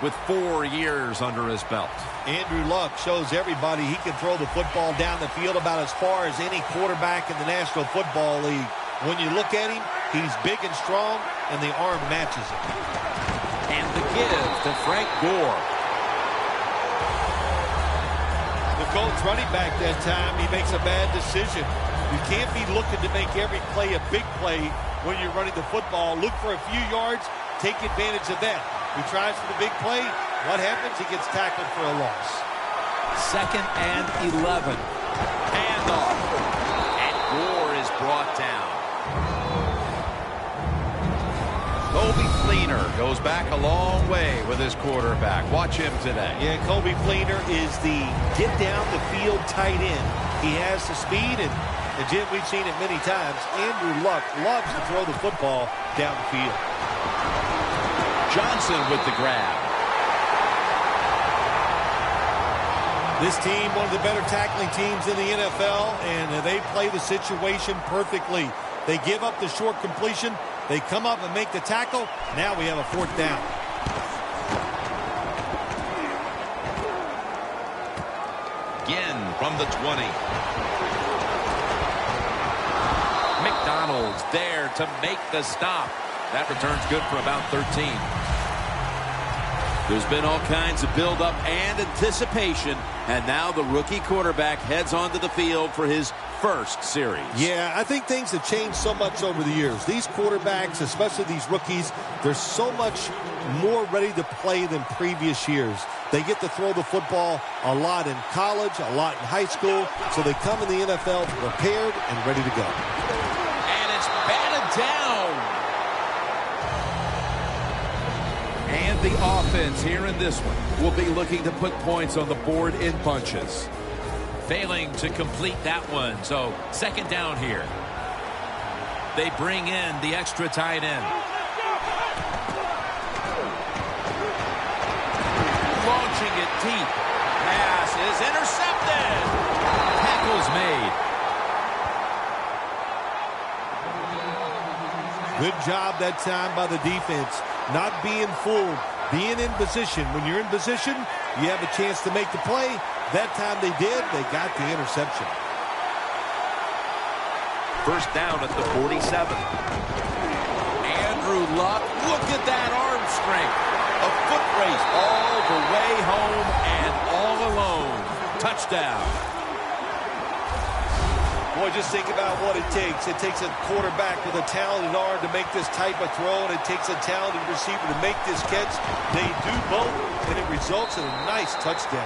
with 4 years under his belt. Andrew Luck shows everybody he can throw the football down the field about as far as any quarterback in the National Football League. When you look at him, he's big and strong, and the arm matches it. And the give to Frank Gore. The Colts running back that time, he makes a bad decision. You can't be looking to make every play a big play when you're running the football. Look for a few yards, take advantage of that. He tries for the big play. What happens? He gets tackled for a loss. 2nd and 11. Handoff. And Gore is brought down. Kobe Fleener goes back a long way with his quarterback. Watch him today. Yeah, Kobe Fleener is the get-down-the-field tight end. He has the speed, and Jim, we've seen it many times. Andrew Luck loves to throw the football downfield. Johnson with the grab. This team, one of the better tackling teams in the NFL, and they play the situation perfectly. They give up the short completion. They come up and make the tackle. Now we have a 4th down. Again from the 20. McDonald's there to make the stop. That return's good for about 13. There's been all kinds of build-up and anticipation, and now the rookie quarterback heads onto the field for his first series. Yeah, I think things have changed so much over the years. These quarterbacks, especially these rookies, they're so much more ready to play than previous years. They get to throw the football a lot in college, a lot in high school, so they come in the NFL prepared and ready to go. And it's batted down. And the offense here in this one will be looking to put points on the board in bunches. Failing to complete that one, so 2nd down here. They bring in the extra tight end. Launching it deep. Pass is intercepted. Tackle's made. Good job that time by the defense. Not being fooled, being in position. When you're in position, you have a chance to make the play. That time they did. They got the interception. 1st down at the 47. Andrew Luck, look at that arm strength. A foot race all the way home and all alone. Touchdown. Boy, just think about what it takes. It takes a quarterback with a talented arm to make this type of throw, and it takes a talented receiver to make this catch. They do both, and it results in a nice touchdown.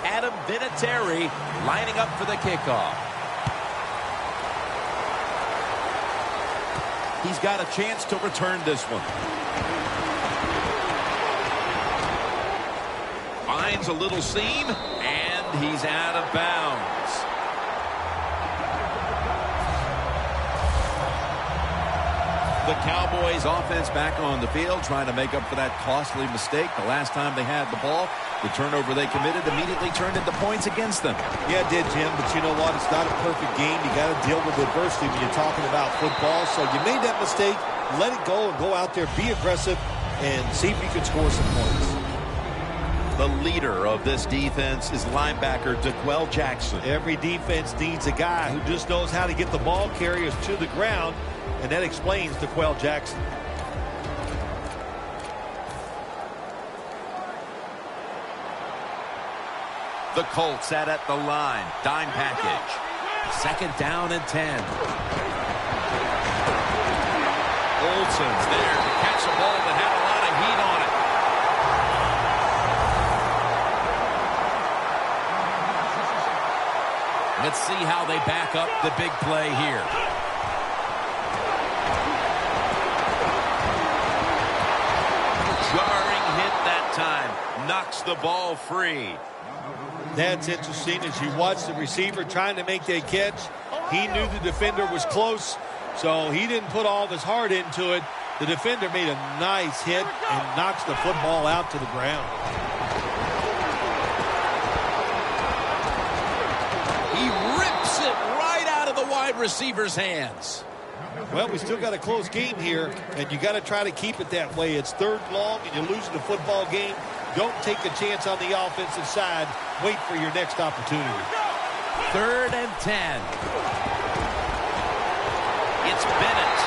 Adam Vinatieri lining up for the kickoff. He's got a chance to return this one. Finds a little seam, and he's out of bounds. The Cowboys offense back on the field, trying to make up for that costly mistake. The last time they had the ball, the turnover they committed immediately turned into points against them. Yeah, it did, Jim, but you know what? It's not a perfect game. You got to deal with adversity when you're talking about football. So you made that mistake, let it go, and go out there, be aggressive, and see if you can score some points. The leader of this defense is linebacker DeQuell Jackson. Every defense needs a guy who just knows how to get the ball carriers to the ground, and that explains DeQuell Jackson. The Colts set at the line. Dime package. 2nd down and 10. Olsen's there to catch a ball that had a lot of heat on it. Let's see how they back up the big play here. Jarring hit that time. Knocks the ball free. That's interesting. As you watch the receiver trying to make that catch, he knew the defender was close, so he didn't put all of his heart into it. The defender made a nice hit and knocks the football out to the ground. He rips it right out of the wide receiver's hands. Well, we still got a close game here, and you got to try to keep it that way. It's third long, and you're losing the football game. Don't take a chance on the offensive side. Wait for your next opportunity. 3rd and 10. It's Bennett.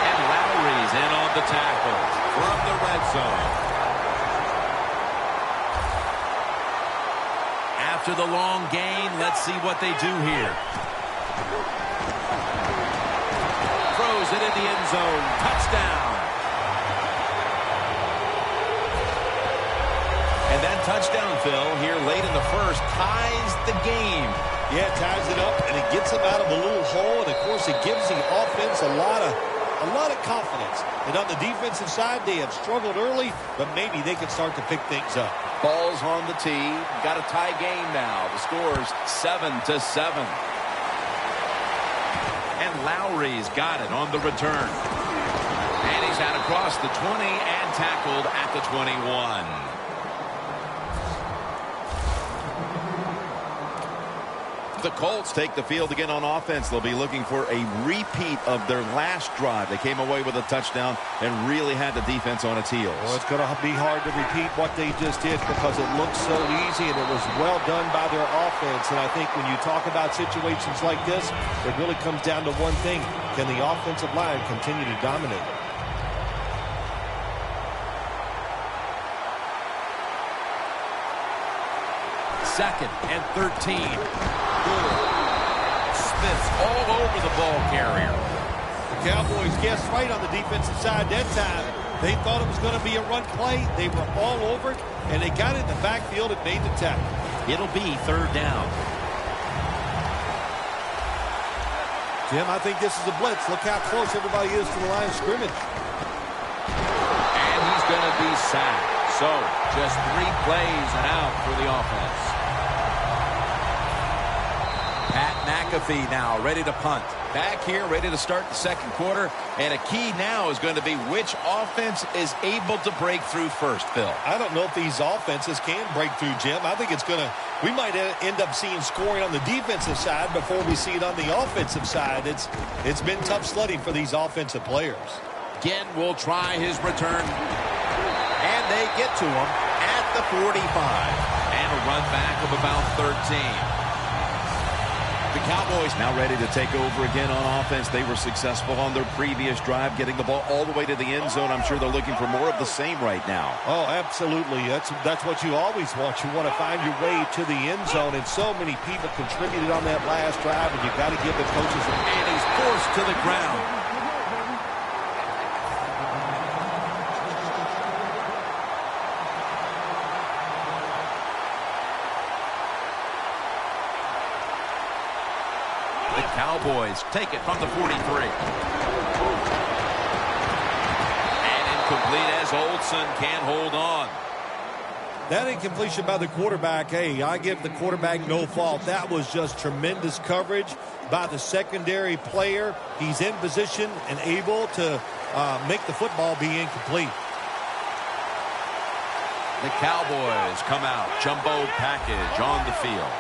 And Lowry's in on the tackle from the red zone. After the long gain, let's see what they do here. Throws it in the end zone. Touchdown. And that touchdown, Phil, here late in the first, ties the game. Yeah, it ties it up, and it gets them out of a little hole, and, of course, it gives the offense a lot of confidence. And on the defensive side, they have struggled early, but maybe they can start to pick things up. Ball's on the tee. Got a tie game now. The score's 7-7. And Lowry's got it on the return. And he's out across the 20 and tackled at the 21. The Colts take the field again on offense. They'll be looking for a repeat of their last drive. They came away with a touchdown and really had the defense on its heels. Well, it's going to be hard to repeat what they just did because it looked so easy and it was well done by their offense. And I think when you talk about situations like this, it really comes down to one thing. Can the offensive line continue to dominate? Second and 13. Smith's all over the ball carrier. The Cowboys guessed right on the defensive side that time. They thought it was going to be a run play. They were all over it, and they got in the backfield and made the tackle. It'll be 3rd down. Jim, I think this is a blitz. Look how close everybody is to the line of scrimmage. And he's going to be sacked. So, just 3 plays and out for the offense. Pat McAfee now ready to punt. Back here, ready to start the second quarter. And a key now is going to be which offense is able to break through first, Phil. I don't know if these offenses can break through, Jim. I think it's going to, we might end up seeing scoring on the defensive side before we see it on the offensive side. It's been tough sledding for these offensive players. Again, will try his return. And they get to him at the 45. And a run back of about 13. The Cowboys now ready to take over again on offense. They were successful on their previous drive, getting the ball all the way to the end zone. I'm sure they're looking for more of the same right now. Oh, absolutely. That's what you always want. You want to find your way to the end zone, and so many people contributed on that last drive, and you've got to give the coaches a... And he's forced to the ground. Cowboys take it from the 43. And incomplete as Olsen can't hold on. That incompletion by the quarterback, hey, I give the quarterback no fault. That was just tremendous coverage by the secondary player. He's in position and able to make the football be incomplete. The Cowboys come out, jumbo package on the field.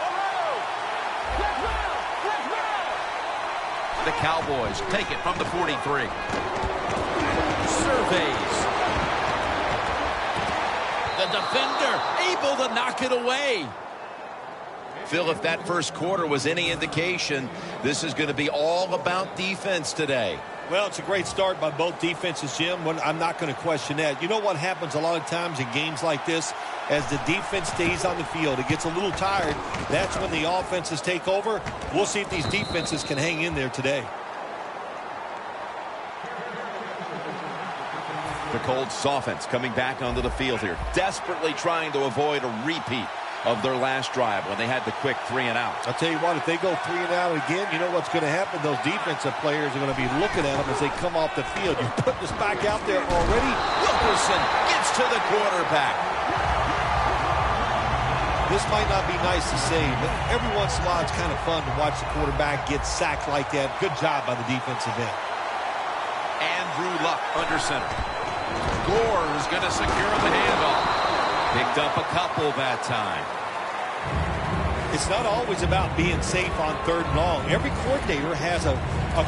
The Cowboys take it from the 43. Surveys. The defender able to knock it away. Phil, if that first quarter was any indication, this is going to be all about defense today. Well, it's a great start by both defenses, Jim. I'm not going to question that. You know what happens a lot of times in games like this? As the defense stays on the field, it gets a little tired. That's when the offenses take over. We'll see if these defenses can hang in there today. The Colts offense coming back onto the field here, desperately trying to avoid a repeat of their last drive when they had the quick 3 and out. I'll tell you what, if they go 3 and out again, you know what's going to happen? Those defensive players are going to be looking at them as they come off the field. You put this back out there already. Wilkerson gets to the quarterback. This might not be nice to say, but every once in a while it's kind of fun to watch the quarterback get sacked like that. Good job by the defensive end. Andrew Luck under center. Gore is going to secure the handoff. Picked up a couple that time. It's not always about being safe on 3rd and long. Every coordinator has a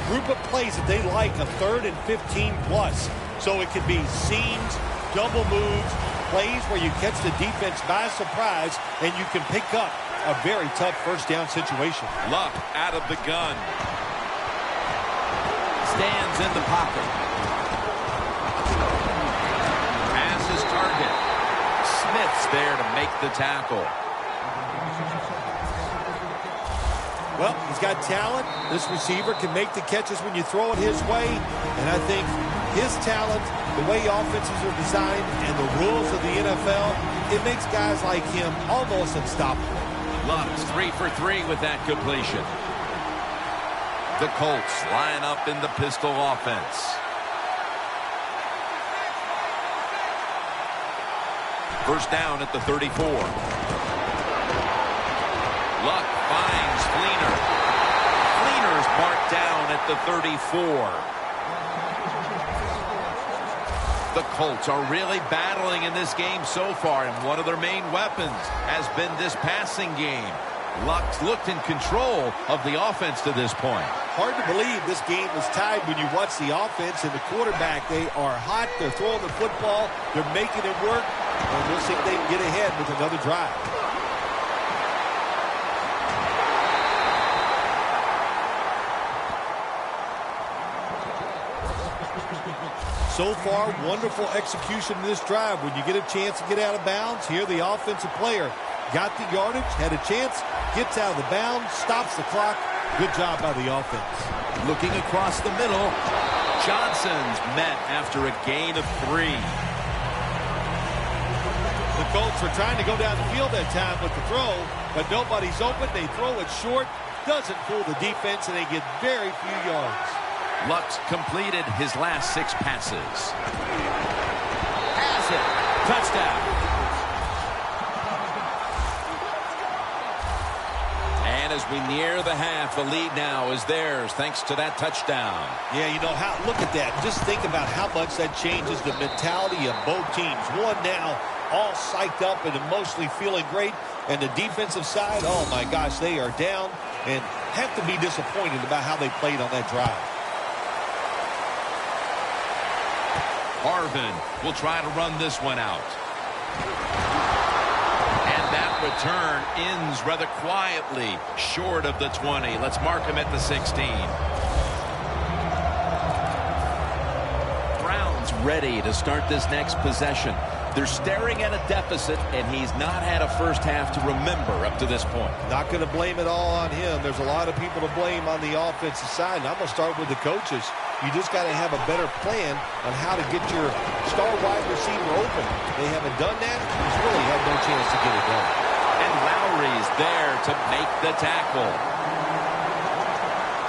group of plays that they like, a 3rd and 15 plus. So it could be seams, double moves, plays where you catch the defense by surprise and you can pick up a very tough first down situation. Luck out of the gun. Stands in the pocket. Passes target. Smith's there to make the tackle. Well, he's got talent. This receiver can make the catches when you throw it his way. And I think his talent, the way offenses are designed, and the rules of the NFL, it makes guys like him almost unstoppable. Luck's 3 for 3 with that completion. The Colts line up in the pistol offense. First down at the 34. Luck finds Fleener. Fleener's marked down at the 34. The Colts are really battling in this game so far, and one of their main weapons has been this passing game. Luck's looked in control of the offense to this point. Hard to believe this game was tied when you watch the offense and the quarterback. They are hot. They're throwing the football. They're making it work. And we'll see if they can get ahead with another drive. So far, wonderful execution in this drive. When you get a chance to get out of bounds, here the offensive player got the yardage, had a chance, gets out of the bounds, stops the clock. Good job by the offense. Looking across the middle, Johnson's met after a gain of 3. The Colts are trying to go down the field that time with the throw, but nobody's open. They throw it short, doesn't fool the defense, and they get very few yards. Luck's completed his last 6 passes. Has it. Touchdown. And as we near the half, the lead now is theirs thanks to that touchdown. Yeah, you know, look at that. Just think about how much that changes the mentality of both teams. One now all psyched up and emotionally feeling great. And the defensive side, oh my gosh, they are down and have to be disappointed about how they played on that drive. Harvin will try to run this one out. And that return ends rather quietly short of the 20. Let's mark him at the 16. Browns ready to start this next possession. They're staring at a deficit, and he's not had a first half to remember up to this point. Not going to blame it all on him. There's a lot of people to blame on the offensive side, and I'm going to start with the coaches. You just got to have a better plan on how to get your star wide receiver open. They haven't done that. He's really had no chance to get it done. And Lowry's there to make the tackle.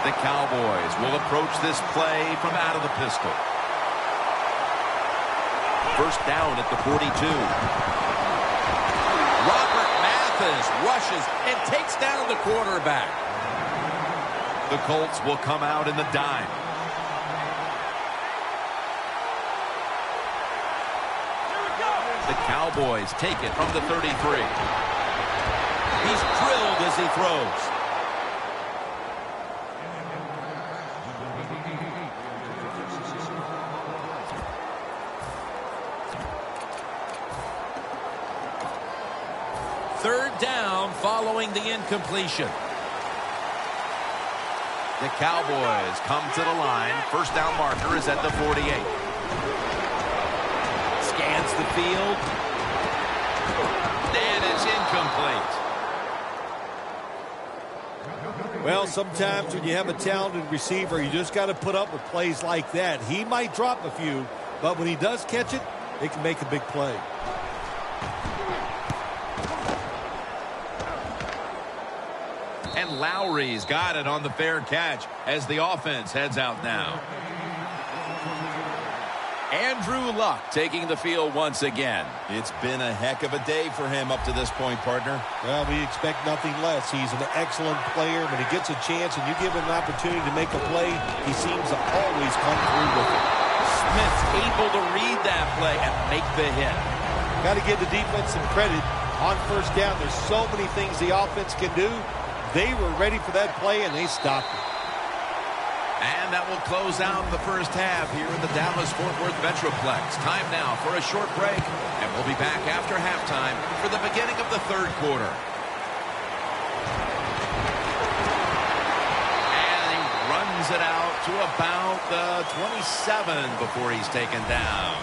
The Cowboys will approach this play from out of the pistol. First down at the 42. Robert Mathis rushes and takes down the quarterback. The Colts will come out in the dime. The Cowboys take it from the 33. He's drilled as he throws. Third down following the incompletion. The Cowboys come to the line. First down marker is at the 48. Scans the field. And it's incomplete. Well, sometimes when you have a talented receiver, you just got to put up with plays like that. He might drop a few, but when he does catch it, it can make a big play. And Lowry's got it on the fair catch as the offense heads out now. Andrew Luck taking the field once again. It's been a heck of a day for him up to this point, partner. Well, we expect nothing less. He's an excellent player. When he gets a chance and you give him an opportunity to make a play, he seems to always come through with it. Smith's able to read that play and make the hit. Got to give the defense some credit. On first down, there's so many things the offense can do. They were ready for that play, and they stopped it. And that will close out the first half here in the Dallas-Fort Worth Metroplex. Time now for a short break, and we'll be back after halftime for the beginning of the third quarter. And he runs it out to about the 27 before he's taken down.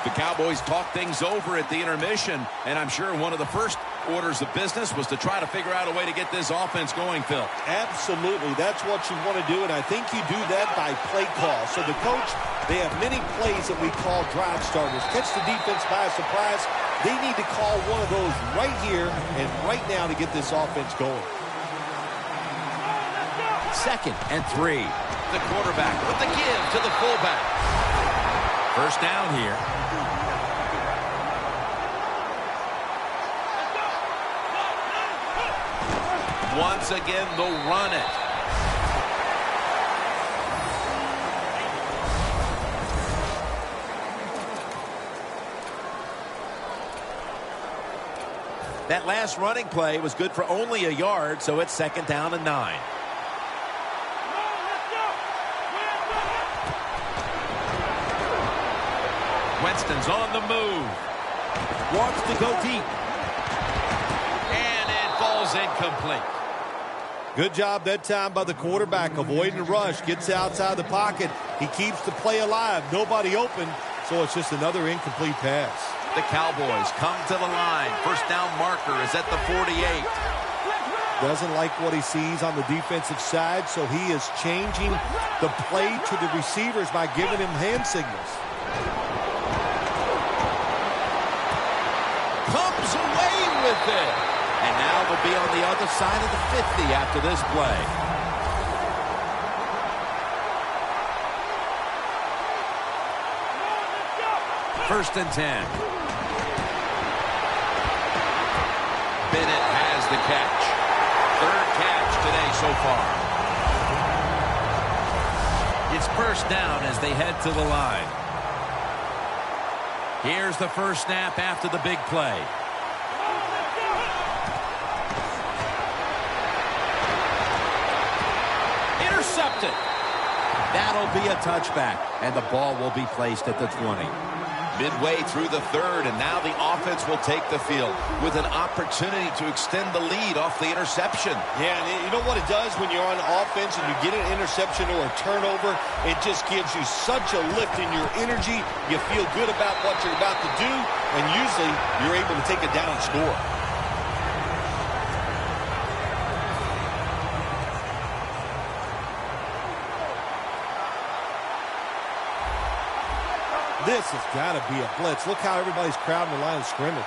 The Cowboys talked things over at the intermission, and I'm sure one of the first orders of business was to try to figure out a way to get this offense going, Phil. Absolutely. That's what you want to do, and I think you do that by play call. So the coach, they have many plays that we call drive starters. Catch the defense by surprise. They need to call one of those right here and right now to get this offense going. 2nd and 3. The quarterback with the give to the fullback. First down here. Once again, they'll run it. That last running play was good for only a yard, so it's 2nd down and 9. Winston's on the move. Wants to go deep. And it falls incomplete. Good job that time by the quarterback, avoiding the rush, gets outside the pocket. He keeps the play alive. Nobody open, so it's just another incomplete pass. The Cowboys come to the line. First down marker is at the 48. Doesn't like what he sees on the defensive side, so he is changing the play to the receivers by giving him hand signals. Comes away with it. And now they'll be on the other side of the 50 after this play. First and 10. Bennett has the catch. 3rd catch today so far. It's first down as they head to the line. Here's the first snap after the big play. Intercepted. That'll be a touchback, and the ball will be placed at the 20. Midway through the third, and now the offense will take the field with an opportunity to extend the lead off the interception. Yeah, and you know what it does when you're on offense and you get an interception or a turnover? It just gives you such a lift in your energy. You feel good about what you're about to do, and usually you're able to take it down and score. This has got to be a blitz. Look how everybody's crowding the line of scrimmage.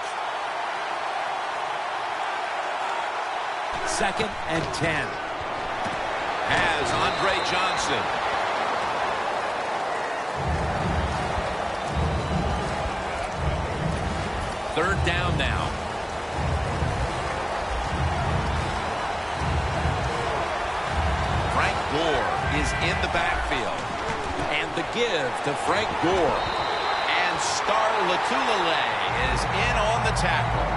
2nd and 10. Has Andre Johnson. Third down now. Frank Gore is in the backfield. And the give to Frank Gore. And Star Latulele is in on the tackle.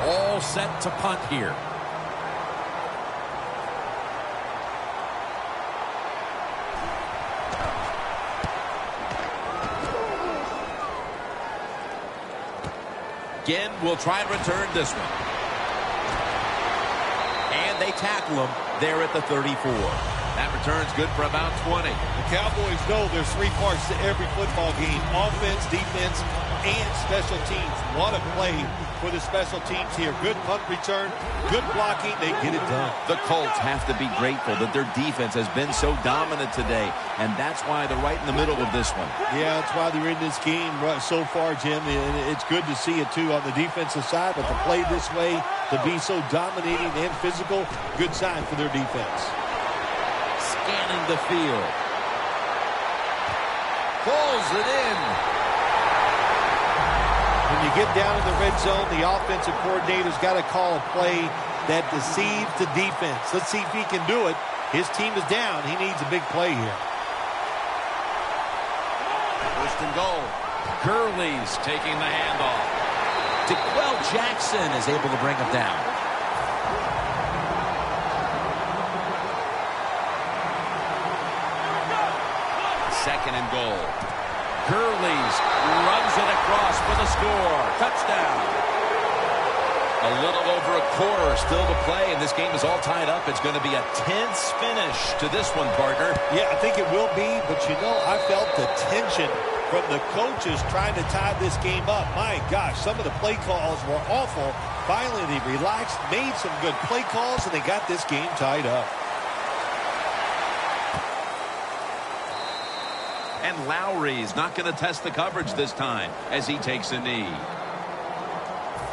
All set to punt here. Again, we'll try and return this one. And they tackle him there at the 34. That return's good for about 20. The Cowboys know there's 3 parts to every football game: offense, defense, and special teams. What a play for the special teams here. Good punt return, good blocking. They get it done. The Colts have to be grateful that their defense has been so dominant today, and that's why they're right in the middle of this one. Yeah, that's why they're in this game so far, Jim. And it's good to see it, too, on the defensive side. But to play this way, to be so dominating and physical, good sign for their defense. Scanning the field. Pulls it in. When you get down in the red zone, the offensive coordinator's got to call a play that deceives the defense. Let's see if he can do it. His team is down. He needs a big play here. first and goal. Gurley's taking the handoff. DeQuell Jackson is able to bring him down. Second and goal. Gurley's runs it across for the score. Touchdown. A little over a quarter still to play, and this game is all tied up. It's going to be a tense finish to this one, partner. Yeah, I think it will be, but you know, I felt the tension from the coaches trying to tie this game up. My gosh, some of the play calls were awful. Finally, they relaxed, made some good play calls, and they got this game tied up. And Lowry's not going to test the coverage this time as he takes a knee.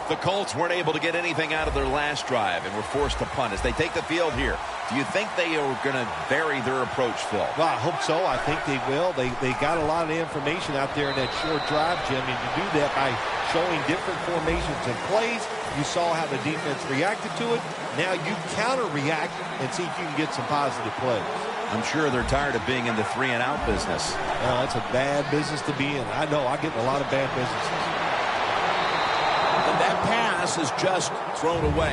The Colts weren't able to get anything out of their last drive and were forced to punt as they take the field here. Do you think they are going to vary their approach, Phil? Well, I hope so. I think they will. They got a lot of information out there in that short drive, Jim, and you do that by showing different formations and plays. You saw how the defense reacted to it. Now you counter-react and see if you can get some positive plays. I'm sure they're tired of being in the 3-and-out business. That's a bad business to be in. I know. I get in a lot of bad businesses. And that pass is just thrown away.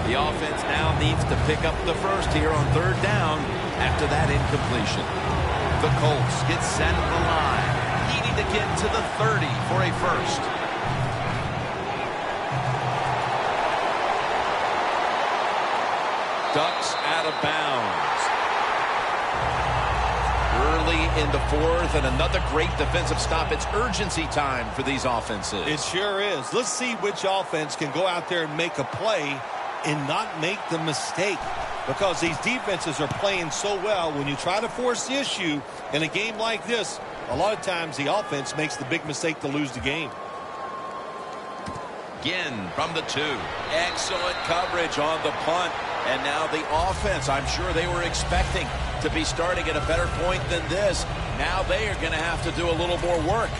The offense now needs to pick up the first here on third down after that incompletion. The Colts get set at the line, needing to get to the 30 for a first. Ducks out of bounds. Early in the fourth, and another great defensive stop. It's urgency time for these offenses. It sure is. Let's see which offense can go out there and make a play and not make the mistake. Because these defenses are playing so well, when you try to force the issue in a game like this, a lot of times the offense makes the big mistake to lose the game. Again from the 2. Excellent coverage on the punt. And now the offense, I'm sure they were expecting to be starting at a better point than this. Now they are going to have to do a little more work.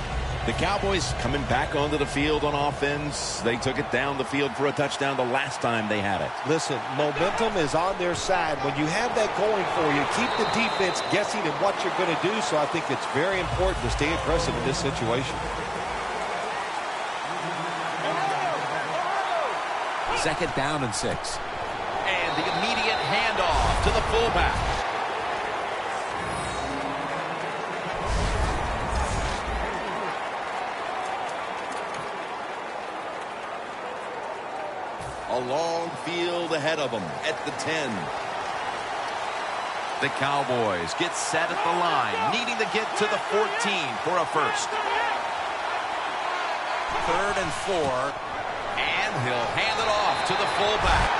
The Cowboys coming back onto the field on offense. They took it down the field for a touchdown the last time they had it. Listen, momentum is on their side. When you have that going for you, keep the defense guessing at what you're going to do. So I think it's very important to stay aggressive in this situation. Second down and 6. And the immediate handoff to the fullback. A long field ahead of them at the 10. The Cowboys get set at the line, needing to get to the 14 for a first. Third and 4. And he'll hand it off to the fullback.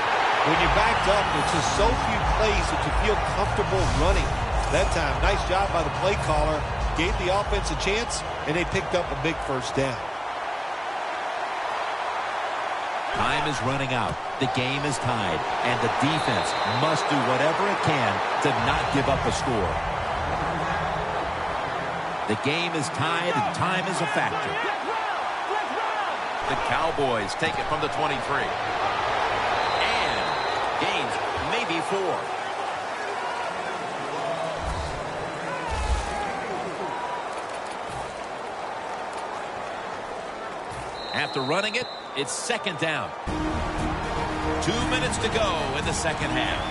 When you're backed up, there's just so few plays that you feel comfortable running. That time, nice job by the play caller. Gave the offense a chance, and they picked up a big first down. Time is running out. The game is tied, and the defense must do whatever it can to not give up a score. The game is tied, and time is a factor. The Cowboys take it from the 23. And gains maybe 4. After running it, it's second down. 2 minutes to go in the second half.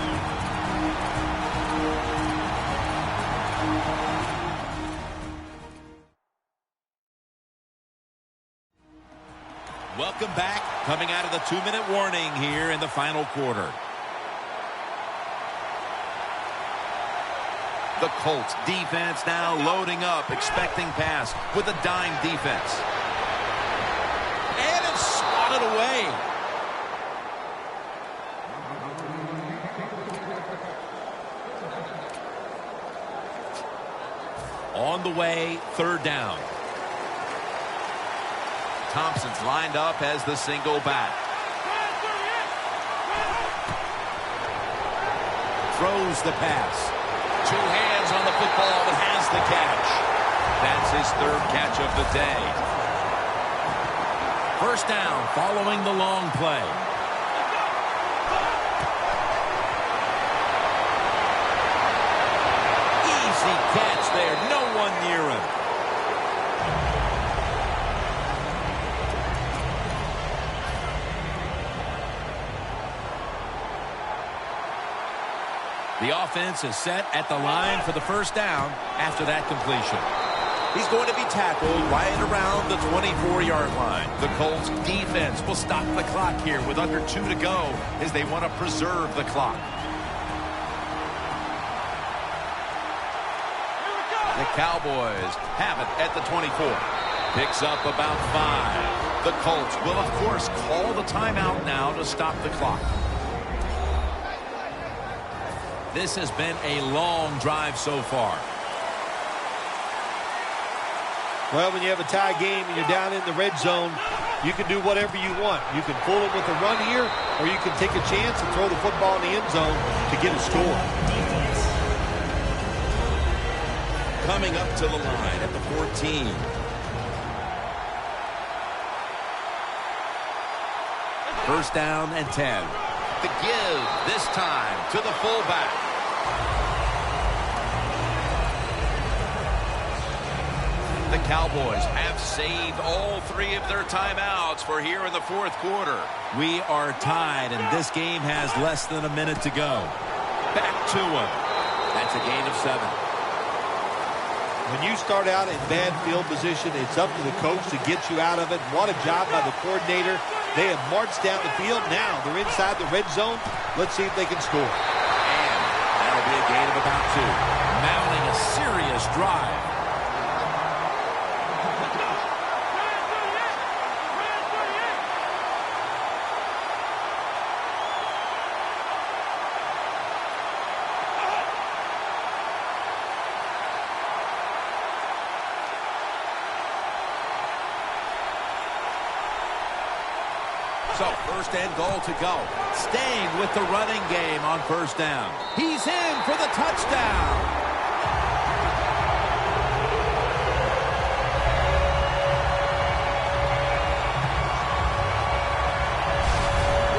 Welcome back. Coming out of the 2-minute warning here in the final quarter. The Colts defense now loading up, expecting pass with a dime defense. And it's swatted away. On the way, third down. Thompson's lined up as the single back. Throws the pass. 2 hands on the football and has the catch. That's his third catch of the day. First down following the long play. Easy catch The offense is set at the line for the first down after that completion. He's going to be tackled right around the 24-yard line. The Colts defense will stop the clock here with under 2 to go as they want to preserve the clock. The Cowboys have it at the 24. Picks up about 5. The Colts will, of course, call the timeout now to stop the clock. This has been a long drive so far. Well, when you have a tie game and you're down in the red zone, you can do whatever you want. You can fool it with a run here, or you can take a chance and throw the football in the end zone to get a score. Coming up to the line at the 14. First down and 10. The give this time to the fullback. The Cowboys have saved all 3 of their timeouts for here in the fourth quarter. We are tied, and this game has less than a minute to go. Back to him. That's a gain of 7. When you start out in bad field position, it's up to the coach to get you out of it. What a job by the coordinator. They have marched down the field. Now they're inside the red zone. Let's see if they can score. And that'll be a gain of about 2. Mounting a serious drive. So first and goal to go. Staying with the running game on first down. He's in for the touchdown.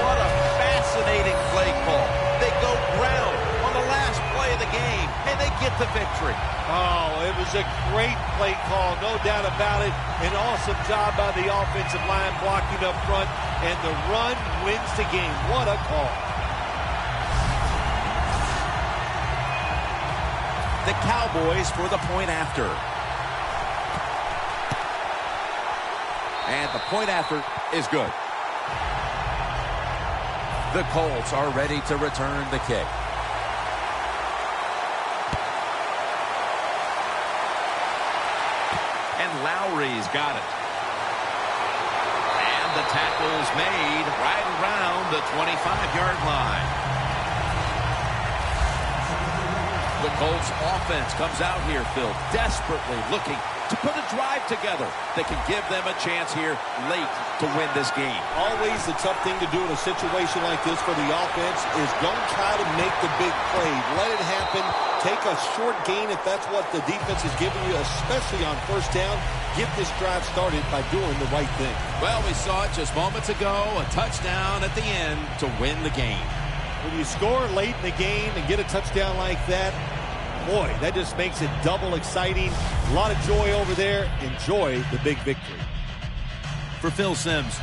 What a fascinating play call. They go ground on the last play of the game, and they get the victory. Oh, it was a great play call, no doubt about it. An awesome job by the offensive line blocking up front, and the run wins the game. What a call. The Cowboys for the point after. And the point after is good. The Colts are ready to return the kick. And Lowry's got it. And the tackle's made right around the 25-yard line. The Colts offense comes out here, Phil, desperately looking to put a drive together that can give them a chance here late to win this game. Always the tough thing to do in a situation like this for the offense is don't try to make the big play. Let it happen. Take a short gain if that's what the defense is giving you, especially on first down. Get this drive started by doing the right thing. Well, we saw it just moments ago, a touchdown at the end to win the game. When you score late in the game and get a touchdown like that, boy, that just makes it double exciting. A lot of joy over there. Enjoy the big victory. For Phil Simms